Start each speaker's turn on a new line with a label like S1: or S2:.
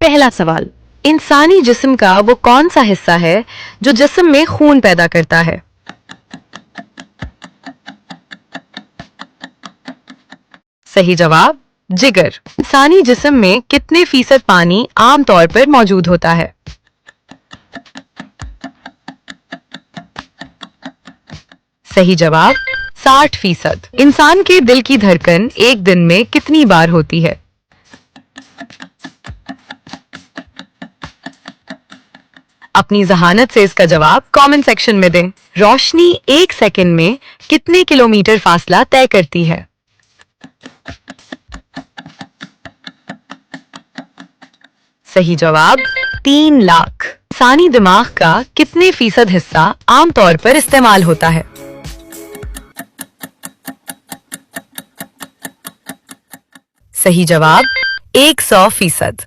S1: पहला सवाल, इंसानी जिस्म का वो कौन सा हिस्सा है जो जिस्म में खून पैदा करता है? सही जवाब, जिगर। इंसानी जिस्म में कितने फीसद पानी आमतौर पर मौजूद होता है? सही जवाब, 60%। इंसान के दिल की धड़कन एक दिन में कितनी बार होती है? अपनी जहानत से इसका जवाब कमेंट सेक्शन में दें। रोशनी एक सेकंड में कितने किलोमीटर फासला तय करती है? सही जवाब, 3 लाख। इंसानी दिमाग का कितने फीसद हिस्सा आमतौर पर इस्तेमाल होता है? सही जवाब, 100%।